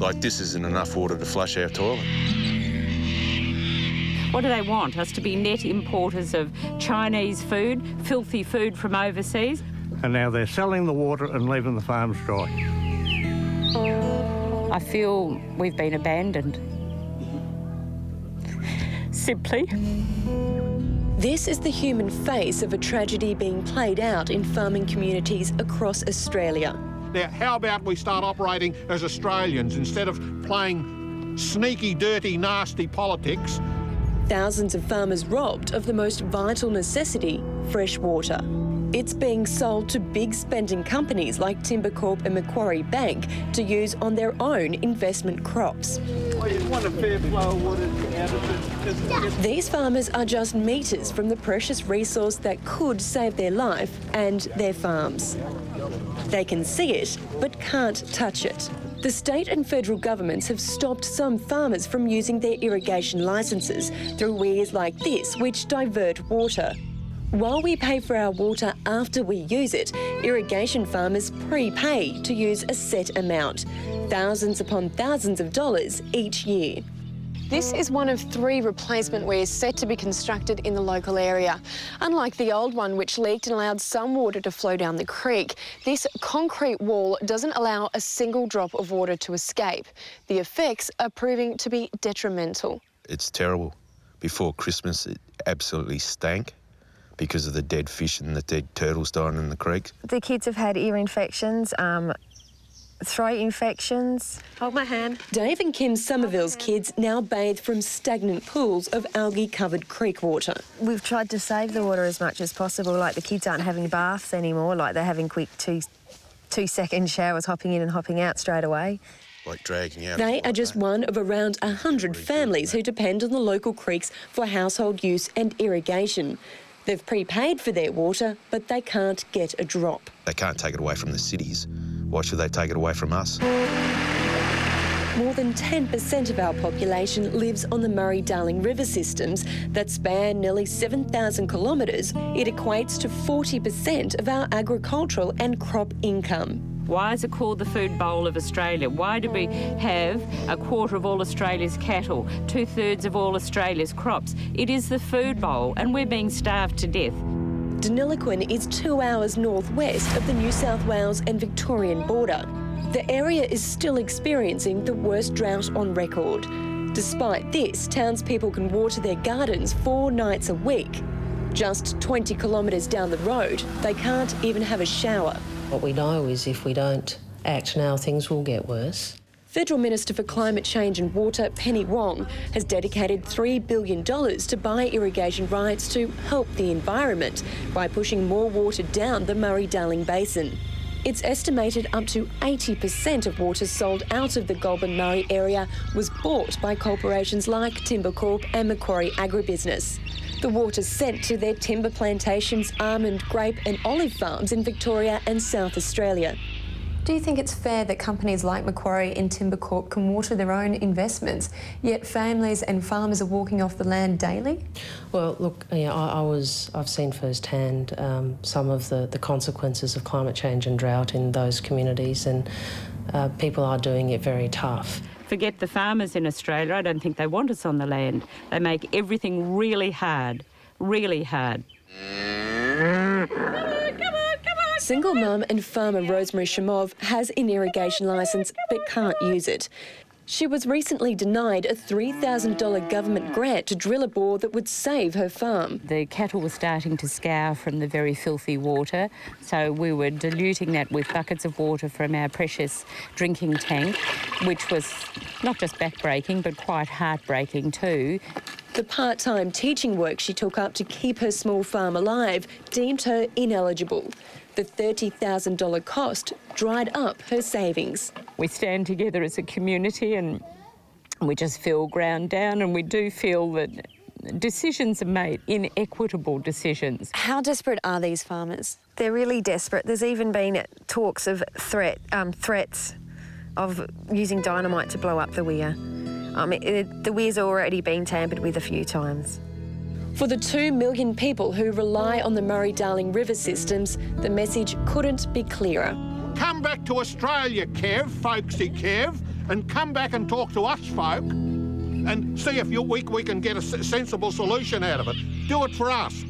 Like, this isn't enough water to flush our toilet. What do they want? Us to be net importers of Chinese food, filthy food from overseas? And now they're selling the water and leaving the farms dry. I feel we've been abandoned. Simply. This is the human face of a tragedy being played out in farming communities across Australia. Now, how about we start operating as Australians instead of playing sneaky, dirty, nasty politics? Thousands of farmers robbed of the most vital necessity, fresh water. It's being sold to big spending companies like Timbercorp and Macquarie Bank to use on their own investment crops. These farmers are just metres from the precious resource that could save their life and their farms. They can see it, but can't touch it. The state and federal governments have stopped some farmers from using their irrigation licences through weirs like this, which divert water. While we pay for our water after we use it, irrigation farmers prepay to use a set amount, thousands upon thousands of dollars each year. This is one of 3 replacement weirs set to be constructed in the local area. Unlike the old one, which leaked and allowed some water to flow down the creek, this concrete wall doesn't allow a single drop of water to escape. The effects are proving to be detrimental. It's terrible. Before Christmas, it absolutely stank because of the dead fish and the dead turtles dying in the creek. The kids have had ear infections, throat infections. Hold my hand. Dave and Kim Somerville's kids now bathe from stagnant pools of algae-covered creek water. We've tried to save the water as much as possible, like the kids aren't having baths anymore, like they're having quick two-second showers, hopping in and hopping out straight away. Like dragging out. They are just one of around 100 families who depend on the local creeks for household use and irrigation. They've prepaid for their water, but they can't get a drop. They can't take it away from the cities. Why should they take it away from us? More than 10% of our population lives on the Murray Darling River systems that span nearly 7,000 kilometres. It equates to 40% of our agricultural and crop income. Why is it called the food bowl of Australia? Why do we have a quarter of all Australia's cattle, 2/3 of all Australia's crops? It is the food bowl, and we're being starved to death. Deniliquin is 2 hours northwest of the New South Wales and Victorian border. The area is still experiencing the worst drought on record. Despite this, townspeople can water their gardens 4 nights a week. Just 20 kilometres down the road, they can't even have a shower. What we know is if we don't act now, things will get worse. Federal Minister for Climate Change and Water, Penny Wong, has dedicated $3 billion to buy irrigation rights to help the environment by pushing more water down the Murray Darling Basin. It's estimated up to 80% of water sold out of the Goulburn Murray area was bought by corporations like Timbercorp and Macquarie Agribusiness. The water's sent to their timber plantations, almond, grape and olive farms in Victoria and South Australia. Do you think it's fair that companies like Macquarie and Timbercorp can water their own investments, yet families and farmers are walking off the land daily? Well, look, yeah, I've seen firsthand some of the consequences of climate change and drought in those communities, and people are doing it very tough. Forget the farmers in Australia. I don't think they want us on the land. They make everything really hard, really hard. Single mum and farmer Rosemary Shamov has an irrigation licence but can't use it. She was recently denied a $3,000 government grant to drill a bore that would save her farm. The cattle were starting to scour from the very filthy water, so we were diluting that with buckets of water from our precious drinking tank, which was not just backbreaking but quite heartbreaking too. The part-time teaching work she took up to keep her small farm alive deemed her ineligible. The $30,000 cost dried up her savings. We stand together as a community and we just feel ground down, and we do feel that decisions are made, inequitable decisions. How desperate are these farmers? They're really desperate. There's even been talks of threats of using dynamite to blow up the weir. The weir's already been tampered with a few times. For the 2 million people who rely on the Murray Darling River systems, the message couldn't be clearer. Come back to Australia, Kev, folksy Kev, and come back and talk to us folk and see if we can get a sensible solution out of it. Do it for us.